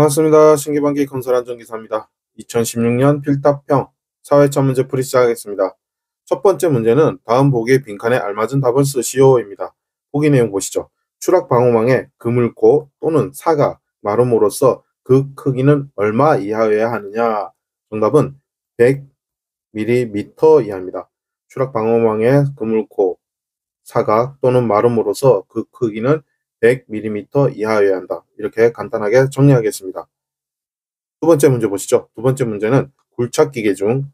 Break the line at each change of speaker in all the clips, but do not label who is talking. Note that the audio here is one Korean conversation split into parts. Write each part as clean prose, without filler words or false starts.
반갑습니다. 신기반기 건설안전기사입니다. 2016년 필답형 사회차 문제 풀이 시작하겠습니다. 첫 번째 문제는 다음 보기의 빈칸에 알맞은 답을 쓰시오입니다. 보기 내용 보시죠. 추락 방호망에 그물코 또는 사각, 마름으로써 그 크기는 얼마 이하여야 하느냐? 정답은 100mm 이하입니다. 추락 방호망에 그물코, 사각 또는 마름으로써 그 크기는 100mm 이하여야 한다. 이렇게 간단하게 정리하겠습니다. 두 번째 문제 보시죠. 두 번째 문제는 굴착기계 중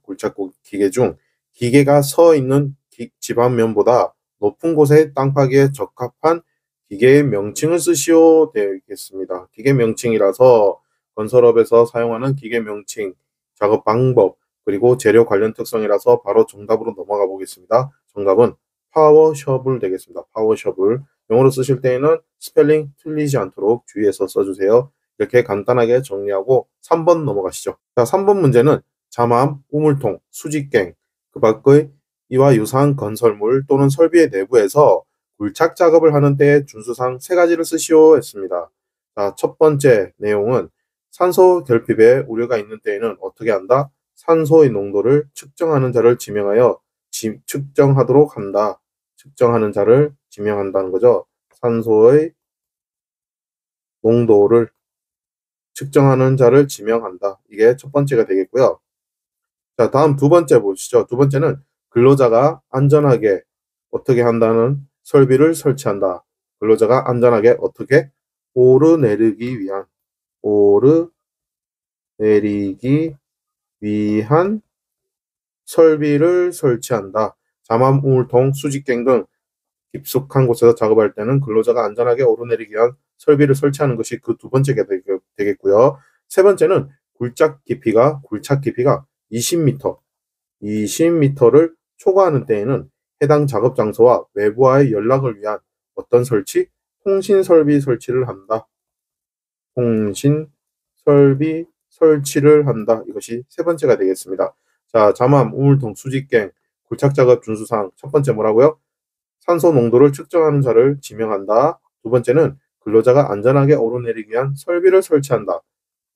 기계가 서 있는 지반면보다 높은 곳의 땅 파기에 적합한 기계의 명칭을 쓰시오 되겠습니다. 기계 명칭이라서 건설업에서 사용하는 기계 명칭, 작업 방법, 그리고 재료 관련 특성이라서 바로 정답으로 넘어가 보겠습니다. 정답은 파워 셔블 되겠습니다. 파워 셔블. 영어로 쓰실 때에는 스펠링 틀리지 않도록 주의해서 써주세요. 이렇게 간단하게 정리하고 3번 넘어가시죠. 자, 3번 문제는 자맘, 우물통, 수직갱, 그 밖의 이와 유사한 건설물 또는 설비의 내부에서 굴착 작업을 하는 때의 준수사항 3가지를 쓰시오 했습니다. 자, 첫 번째 내용은 산소 결핍에 우려가 있는 때에는 어떻게 한다? 산소의 농도를 측정하는 자를 지명하여 측정하도록 한다. 측정하는 자를 지명한다는 거죠. 산소의 농도를 측정하는 자를 지명한다. 이게 첫 번째가 되겠고요. 자, 다음 두 번째 보시죠. 두 번째는 근로자가 안전하게 어떻게 한다는 설비를 설치한다. 근로자가 안전하게 어떻게 오르내리기 위한 설비를 설치한다. 자맘, 우물통, 수직갱 등 깊숙한 곳에서 작업할 때는 근로자가 안전하게 오르내리기 위한 설비를 설치하는 것이 그 두 번째가 되겠고요. 세 번째는 굴착 깊이가 20m를 초과하는 때에는 해당 작업 장소와 외부와의 연락을 위한 어떤 설치? 통신 설비 설치를 한다. 통신 설비 설치를 한다. 이것이 세 번째가 되겠습니다. 자, 자맘, 우물통, 수직갱, 굴착 작업 준수사항. 첫 번째 뭐라고요? 산소 농도를 측정하는 자를 지명한다. 두 번째는 근로자가 안전하게 오르내리기 위한 설비를 설치한다.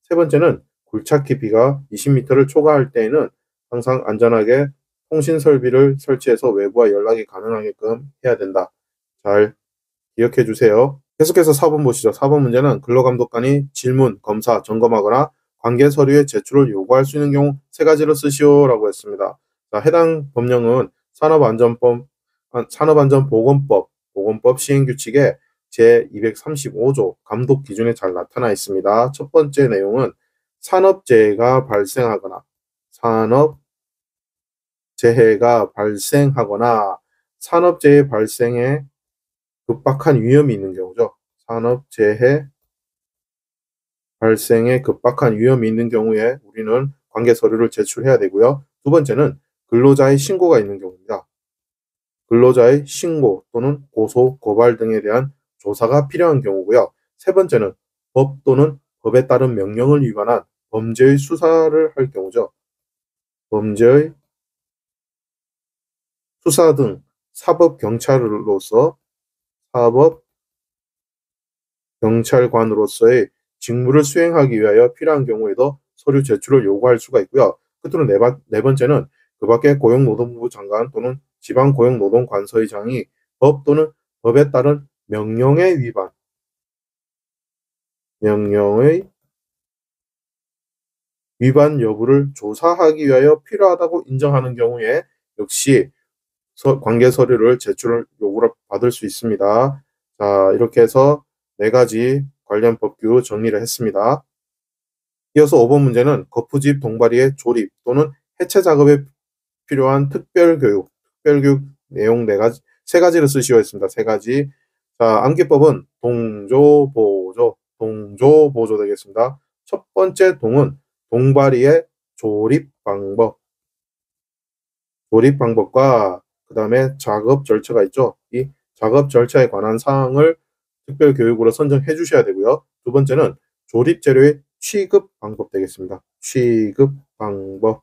세 번째는 굴착 깊이가 20m를 초과할 때에는 항상 안전하게 통신 설비를 설치해서 외부와 연락이 가능하게끔 해야 된다. 잘 기억해 주세요. 계속해서 4번 보시죠. 4번 문제는 근로감독관이 질문, 검사, 점검하거나 관계 서류의 제출을 요구할 수 있는 경우 3가지를 쓰시오라고 했습니다. 자, 해당 법령은 산업안전보건법 시행규칙의 제235조 감독 기준에 잘 나타나 있습니다. 첫 번째 내용은 산업재해가 발생하거나 산업재해 발생에 급박한 위험이 있는 경우죠. 산업재해 발생에 급박한 위험이 있는 경우에 우리는 관계 서류를 제출해야 되고요. 두 번째는 근로자의 신고가 있는 경우입니다. 근로자의 신고 또는 고소, 고발 등에 대한 조사가 필요한 경우고요. 세 번째는 법 또는 법에 따른 명령을 위반한 범죄의 수사를 할 경우죠. 범죄의 수사 등 사법경찰관으로서의 직무를 수행하기 위하여 필요한 경우에도 서류 제출을 요구할 수가 있고요. 끝으로 네 번째는 그 밖에 고용노동부부 장관 또는 지방고용노동관서의장이 법 또는 법에 따른 명령의 위반 여부를 조사하기 위하여 필요하다고 인정하는 경우에 역시 관계 서류를 제출을 요구를 받을 수 있습니다. 자, 이렇게 해서 4가지 관련 법규 정리를 했습니다. 이어서 5번 문제는 거푸집 동바리의 조립 또는 해체 작업에 필요한 특별교육 내용 3가지를 쓰시오 했습니다. 3가지. 자, 암기법은 동조보조 되겠습니다. 첫 번째 동은 동바리의 조립 방법과 그 다음에 작업 절차가 있죠. 이 작업 절차에 관한 사항을 특별 교육으로 선정해 주셔야 되고요. 두 번째는 조립 재료의 취급 방법 되겠습니다. 취급 방법.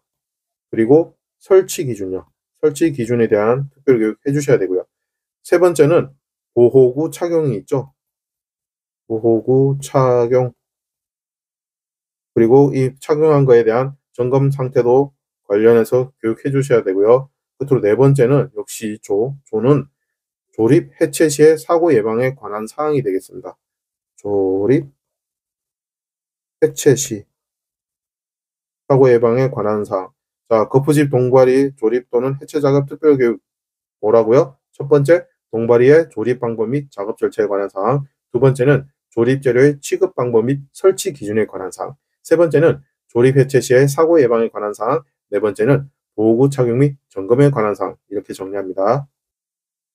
그리고 설치 기준요. 설치 기준에 대한 특별 교육 해 주셔야 되고요. 세 번째는 보호구 착용이 있죠. 보호구 착용. 그리고 이 착용한 거에 대한 점검 상태도 관련해서 교육해 주셔야 되고요. 끝으로 네 번째는 역시 조는 조립 해체 시의 사고 예방에 관한 사항이 되겠습니다. 조립 해체 시 사고 예방에 관한 사항. 자, 거푸집 동발이 조립 또는 해체 작업 특별 교육 뭐라고요? 첫 번째, 동발이의 조립 방법 및 작업 절차에 관한 사항. 두 번째는 조립 재료의 취급 방법 및 설치 기준에 관한 사항. 세 번째는 조립 해체 시의 사고 예방에 관한 사항. 네 번째는 도구 착용 및 점검에 관한 사항. 이렇게 정리합니다.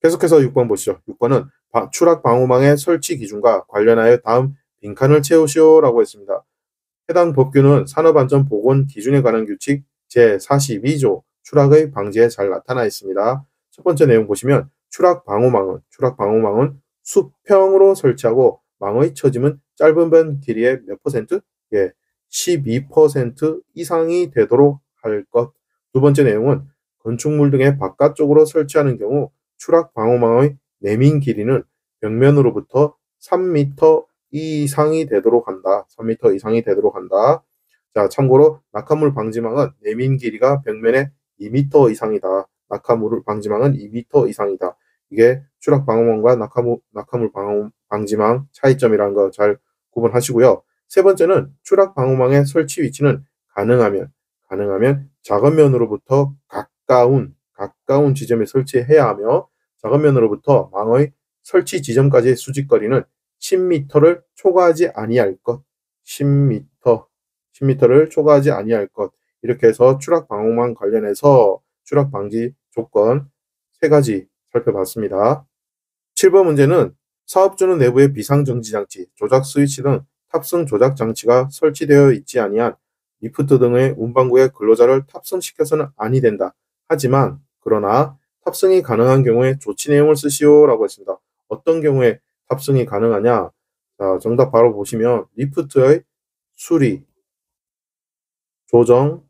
계속해서 6번 보시죠. 6번은 추락 방호망의 설치 기준과 관련하여 다음 빈칸을 채우시오라고 했습니다. 해당 법규는 산업안전보건 기준에 관한 규칙 제42조 추락의 방지에 잘 나타나 있습니다. 첫 번째 내용 보시면 추락 방호망은 수평으로 설치하고 망의 처짐은 짧은 변 길이의 몇 퍼센트? 예, 12% 이상이 되도록 할 것. 두 번째 내용은 건축물 등의 바깥쪽으로 설치하는 경우 추락 방호망의 내민 길이는 벽면으로부터 3m 이상이 되도록 한다. 3m 이상이 되도록 한다. 자, 참고로 낙하물 방지망은 내민 길이가 벽면의 2m 이상이다. 낙하물 방지망은 2m 이상이다. 이게 추락 방호망과 낙하물 방지망 차이점이라는 거 잘 구분하시고요. 세 번째는 추락 방호망의 설치 위치는 가능하면 작업면으로부터 가까운 지점에 설치해야 하며 작업면으로부터 망의 설치 지점까지의 수직거리는 10m를 초과하지 아니할 것. 10m를 초과하지 아니할 것. 이렇게 해서 추락 방호망 관련해서 추락 방지 조건 3가지 살펴봤습니다. 7번 문제는 사업주는 내부에 비상정지 장치, 조작 스위치 등 탑승 조작 장치가 설치되어 있지 아니한 리프트 등의 운반구에 근로자를 탑승시켜서는 아니 된다. 하지만 그러나 탑승이 가능한 경우에 조치 내용을 쓰시오라고 했습니다. 어떤 경우에 탑승이 가능하냐? 자, 정답 바로 보시면 리프트의 수리, 조정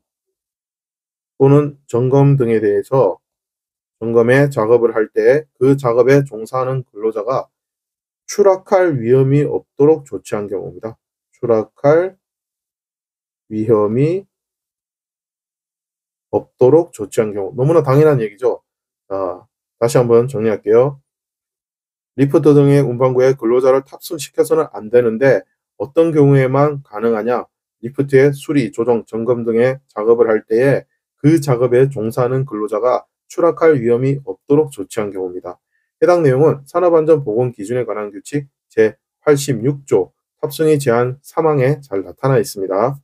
또는 점검 등에 대해서 점검의 작업을 할 때 그 작업에 종사하는 근로자가 추락할 위험이 없도록 조치한 경우입니다. 추락할 위험이 없도록 조치한 경우. 너무나 당연한 얘기죠. 자, 다시 한번 정리할게요. 리프트 등의 운반구에 근로자를 탑승시켜서는 안 되는데 어떤 경우에만 가능하냐? 리프트의 수리, 조정, 점검 등의 작업을 할 때에 그 작업에 종사하는 근로자가 추락할 위험이 없도록 조치한 경우입니다. 해당 내용은 산업안전보건 기준에 관한 규칙 제86조 탑승이 제한 사망에 잘 나타나 있습니다.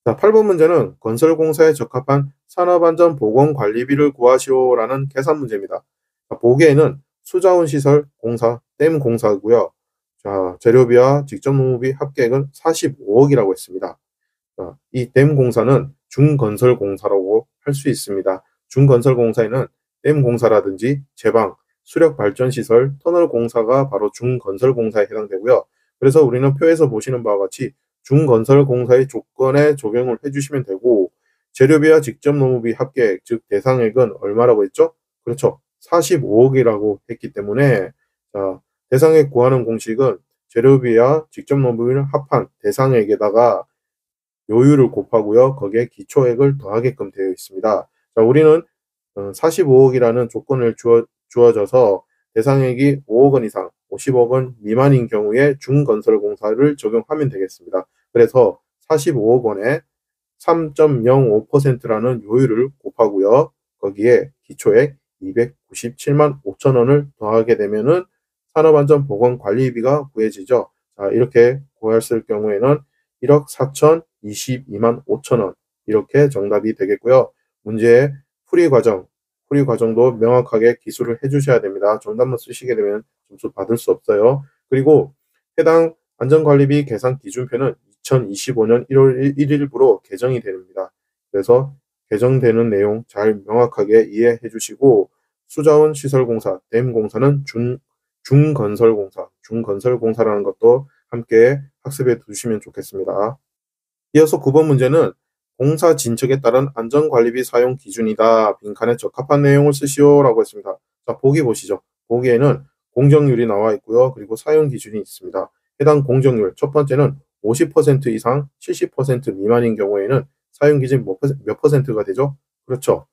자, 8번 문제는 건설공사에 적합한 산업안전보건관리비를 구하시오라는 계산 문제입니다. 자, 보기에는 수자원 시설 공사, 댐 공사고요. 자, 재료비와 직접 노무비 합계액은 45억이라고 했습니다. 자, 이 댐 공사는 중건설공사라고 할 수 있습니다. 중건설공사에는 댐 공사라든지 제방, 수력 발전 시설, 터널 공사가 바로 중건설공사에 해당되고요. 그래서 우리는 표에서 보시는 바와 같이 중건설공사의 조건에 적용을 해주시면 되고 재료비와 직접 노무비 합계액, 즉 대상액은 얼마라고 했죠? 그렇죠. 45억이라고 했기 때문에 자, 대상액 구하는 공식은 재료비와 직접 노무비를 합한 대상액에다가 요율을 곱하고요. 거기에 기초액을 더하게끔 되어 있습니다. 자, 우리는 45억이라는 조건을 주어져서 대상액이 5억 원 이상, 50억 원 미만인 경우에 중건설공사를 적용하면 되겠습니다. 그래서 45억 원에 3.05%라는 요율을 곱하고요. 거기에 기초액 297만 5천 원을 더하게 되면은 산업안전보건관리비가 구해지죠. 자, 이렇게 구했을 경우에는 1억 4,022만 5천 원 이렇게 정답이 되겠고요. 문제의 풀이 과정도 명확하게 기술을 해주셔야 됩니다. 정답만 쓰시게 되면 점수 받을 수 없어요. 그리고 해당 안전관리비 계산 기준표는 2025년 1월 1일부로 개정이 됩니다. 그래서 개정되는 내용 잘 명확하게 이해해 주시고 수자원 시설공사, 댐 공사는 중건설공사라는 것도 함께 학습해 두시면 좋겠습니다. 이어서 9번 문제는 공사 진척에 따른 안전관리비 사용 기준이다. 빈칸에 적합한 내용을 쓰시오라고 했습니다. 자, 보기 보시죠. 보기에는 공정률이 나와 있고요. 그리고 사용 기준이 있습니다. 해당 공정률 첫 번째는 50% 이상 70% 미만인 경우에는 사용 기준 몇 퍼센트가 되죠? 그렇죠.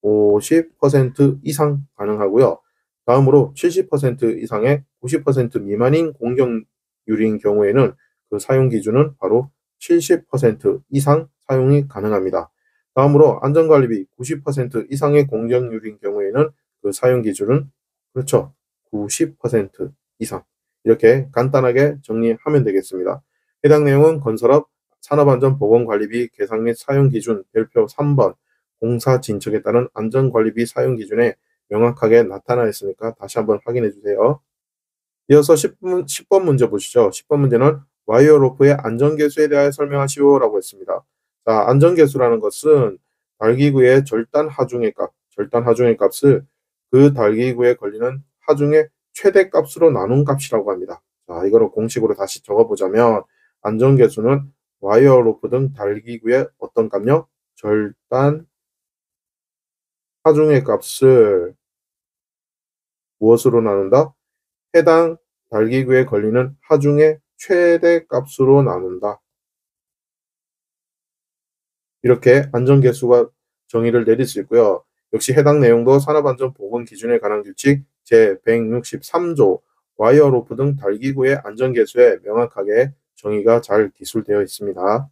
50% 이상 가능하고요. 다음으로 70% 이상의 90% 미만인 공격률인 경우에는 그 사용 기준은 바로 70% 이상 사용이 가능합니다. 다음으로 안전관리비 90% 이상의 공격률인 경우에는 그 사용 기준은 그렇죠. 90% 이상. 이렇게 간단하게 정리하면 되겠습니다. 해당 내용은 건설업 산업안전보건관리비 계산 및 사용 기준 별표 3번 공사 진척에 따른 안전관리비 사용 기준에 명확하게 나타나 있으니까 다시 한번 확인해 주세요. 이어서 10번 문제 보시죠. 10번 문제는 와이어 로프의 안전계수에 대하여 설명하시오 라고 했습니다. 자, 안전계수라는 것은 달기구의 절단 하중의 값을 그 달기구에 걸리는 하중의 최대값으로 나눈 값이라고 합니다. 자, 이거를 공식으로 다시 적어보자면 안전계수는 와이어 로프 등 달기구의 어떤 값요? 절단 하중의 값을 무엇으로 나눈다? 해당 달기구에 걸리는 하중의 최대값으로 나눈다. 이렇게 안전계수가 정의를 내릴 수 있고요. 역시 해당 내용도 산업안전보건기준에 관한 규칙 제163조 와이어 로프 등 달기구의 안전계수에 명확하게 정의가 잘 기술되어 있습니다.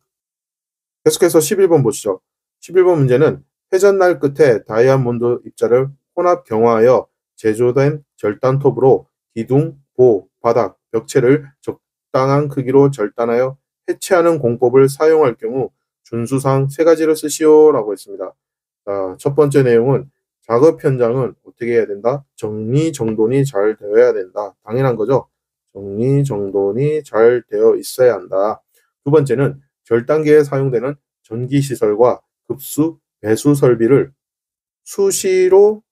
계속해서 11번 보시죠. 11번 문제는 회전날 끝에 다이아몬드 입자를 혼합 경화하여 제조된 절단톱으로 기둥, 보, 바닥, 벽체를 적당한 크기로 절단하여 해체하는 공법을 사용할 경우 준수사항 3가지를 쓰시오 라고 했습니다. 자, 첫 번째 내용은 작업 현장은 어떻게 해야 된다? 정리정돈이 잘 되어야 된다. 당연한 거죠. 정리정돈이 잘 되어 있어야 한다. 두 번째는 절단기에 사용되는 전기시설과 급수, 배수 설비를 수시로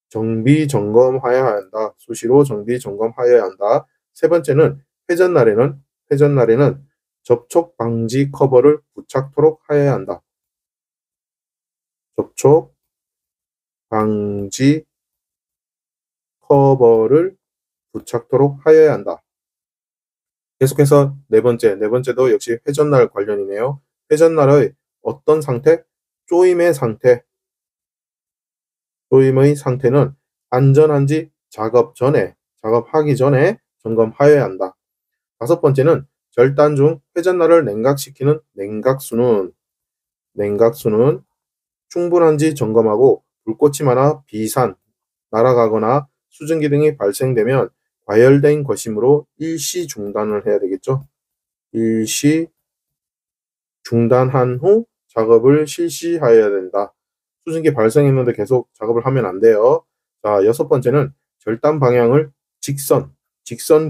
정비 점검하여야 한다. 수시로 정비 점검하여야 한다. 세 번째는 회전날에는 접촉 방지 커버를 부착토록 하여야 한다. 접촉 방지 커버를 부착토록 하여야 한다. 계속해서 네 번째도 역시 회전날 관련이네요. 회전날의 어떤 상태? 조임의 상태는 안전한지 작업하기 전에 점검하여야 한다. 다섯 번째는 절단 중 회전날을 냉각시키는 냉각수는 충분한지 점검하고 불꽃이 많아 비산, 날아가거나 수증기 등이 발생되면 과열된 것이므로 일시 중단을 해야 되겠죠. 일시 중단한 후 작업을 실시하여야 된다. 수증기 발생했는데 계속 작업을 하면 안 돼요. 자, 여섯 번째는 절단 방향을 직선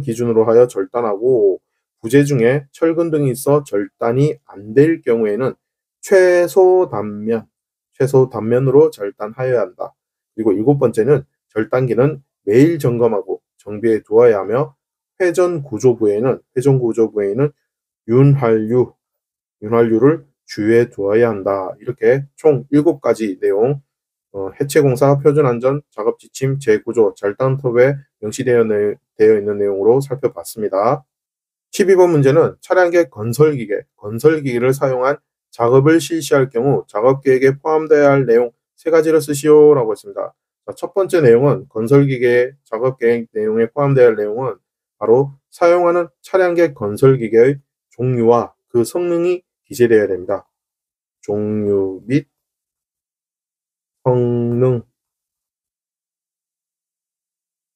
기준으로 하여 절단하고 부재 중에 철근 등이 있어 절단이 안 될 경우에는 최소 단면으로 절단하여야 한다. 그리고 일곱 번째는 절단기는 매일 점검하고 정비해 두어야 하며 회전 구조 부에는 윤활유를 주의해 두어야 한다. 이렇게 총 7가지 내용 해체공사 표준안전 작업지침 제9조 절단톱에 명시되어 있는 내용으로 살펴봤습니다. 12번 문제는 차량계 건설기계를 사용한 작업을 실시할 경우 작업계획에 포함되어야 할 내용 3가지를 쓰시오 라고 했습니다. 자, 첫 번째 내용은 건설기계 작업계획 내용에 포함되어야 할 내용은 바로 사용하는 차량계 건설기계의 종류와 그 성능이 기재되어야 됩니다. 종류 및 성능.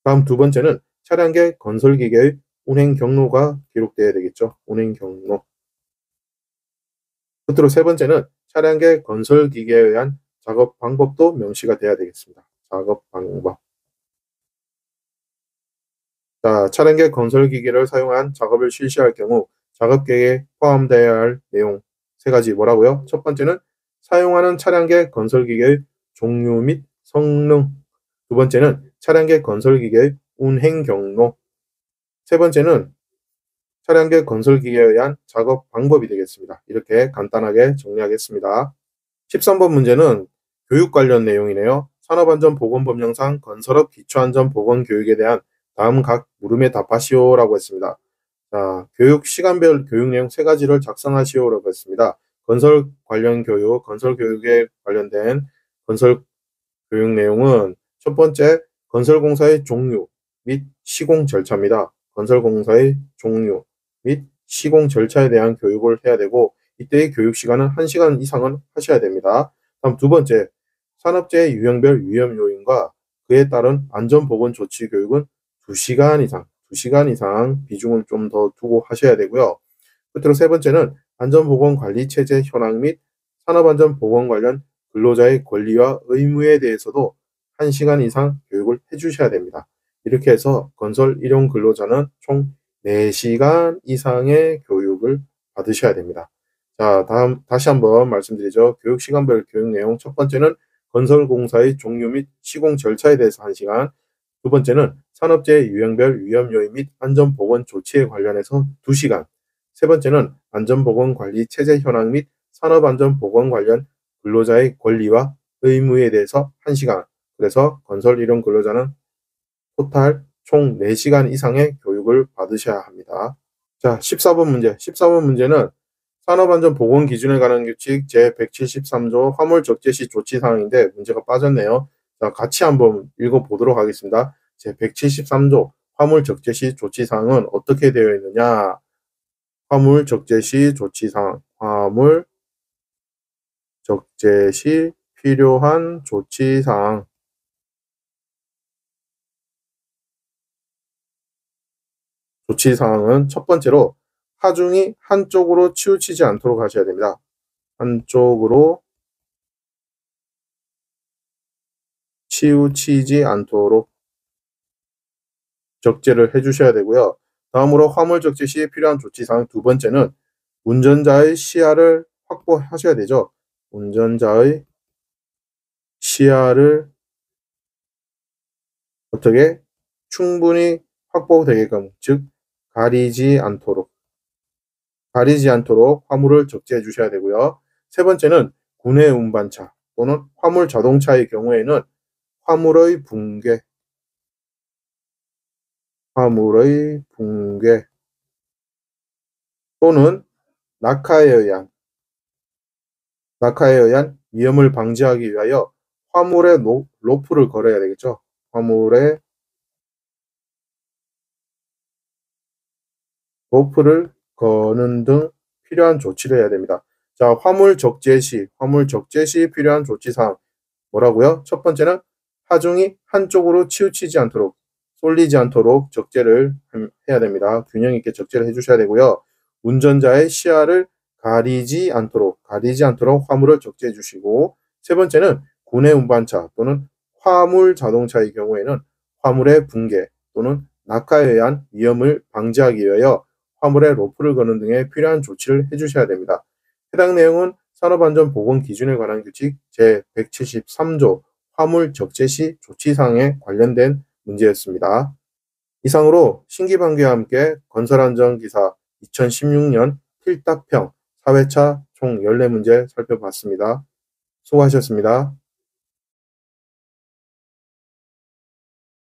다음 두 번째는 차량계 건설기계의 운행 경로가 기록되어야 되겠죠. 운행 경로. 끝으로 세 번째는 차량계 건설기계에 의한 작업 방법도 명시가 돼야 되겠습니다. 작업 방법. 자, 차량계 건설기계를 사용한 작업을 실시할 경우 작업계획에 포함되어야 할 내용 3가지 뭐라고요? 첫 번째는 사용하는 차량계 건설기계의 종류 및 성능. 두 번째는 차량계 건설기계의 운행 경로. 세 번째는 차량계 건설기계에 의한 작업 방법이 되겠습니다. 이렇게 간단하게 정리하겠습니다. 13번 문제는 교육 관련 내용이네요. 산업안전보건법령상 건설업 기초안전보건교육에 대한 다음 각 물음에 답하시오 라고 했습니다. 자, 교육 시간별 교육 내용 3가지를 작성하시오라고 했습니다. 건설 관련 교육, 건설 교육에 관련된 건설 교육 내용은 첫 번째, 건설공사의 종류 및 시공 절차입니다. 건설공사의 종류 및 시공 절차에 대한 교육을 해야 되고, 이때의 교육 시간은 1시간 이상은 하셔야 됩니다. 다음 두 번째, 산업재해 유형별 위험 요인과 그에 따른 안전보건 조치 교육은 2시간 이상 비중을 좀 더 두고 하셔야 되고요. 끝으로 세 번째는 안전보건관리체제 현황 및 산업안전보건 관련 근로자의 권리와 의무에 대해서도 1시간 이상 교육을 해주셔야 됩니다. 이렇게 해서 건설 일용 근로자는 총 4시간 이상의 교육을 받으셔야 됩니다. 자, 다시 한번 말씀드리죠. 교육 시간별 교육 내용 첫 번째는 건설공사의 종류 및 시공 절차에 대해서 1시간, 두 번째는 산업재해 유형별 위험 요인 및 안전보건 조치에 관련해서 2시간, 세 번째는 안전보건관리 체제 현황 및 산업안전보건 관련 근로자의 권리와 의무에 대해서 1시간, 그래서 건설 일용 근로자는 토탈 총 4시간 이상의 교육을 받으셔야 합니다. 자, 14번 문제. 14번 문제는 산업안전보건 기준에 관한 규칙 제173조 화물 적재 시 조치 사항인데 문제가 빠졌네요. 자, 같이 한번 읽어보도록 하겠습니다. 제173조 화물 적재 시 조치 사항은 어떻게 되어 있느냐? 화물 적재 시 조치 사항, 화물 적재 시 필요한 조치 사항. 조치 사항은 첫 번째로 하중이 한쪽으로 치우치지 않도록 하셔야 됩니다. 한쪽으로 치우치지 않도록 적재를 해주셔야 되고요. 다음으로 화물 적재 시에 필요한 조치사항 두 번째는 운전자의 시야를 확보하셔야 되죠. 운전자의 시야를 어떻게 충분히 확보되게끔, 즉 가리지 않도록 화물을 적재해 주셔야 되고요. 세 번째는 구내 운반차 또는 화물 자동차의 경우에는 화물의 붕괴 또는 낙하에 의한 위험을 방지하기 위하여 화물에 로프를 걸어야 되겠죠. 화물에 로프를 거는 등 필요한 조치를 해야 됩니다. 자, 화물 적재 시 필요한 조치사항 뭐라고요? 첫 번째는 하중이 한쪽으로 치우치지 않도록, 쏠리지 않도록 적재를 해야 됩니다. 균형 있게 적재를 해주셔야 되고요. 운전자의 시야를 가리지 않도록 화물을 적재해 주시고, 세 번째는 구내 운반차 또는 화물 자동차의 경우에는 화물의 붕괴 또는 낙하에 의한 위험을 방지하기 위하여 화물에 로프를 거는 등의 필요한 조치를 해주셔야 됩니다. 해당 내용은 산업안전보건 기준에 관한 규칙 제173조 화물 적재 시 조치사항에 관련된 문제였습니다. 이상으로 신기반기와 함께 건설안전기사 2016년 필답형 4회차 총 14문제 살펴봤습니다. 수고하셨습니다.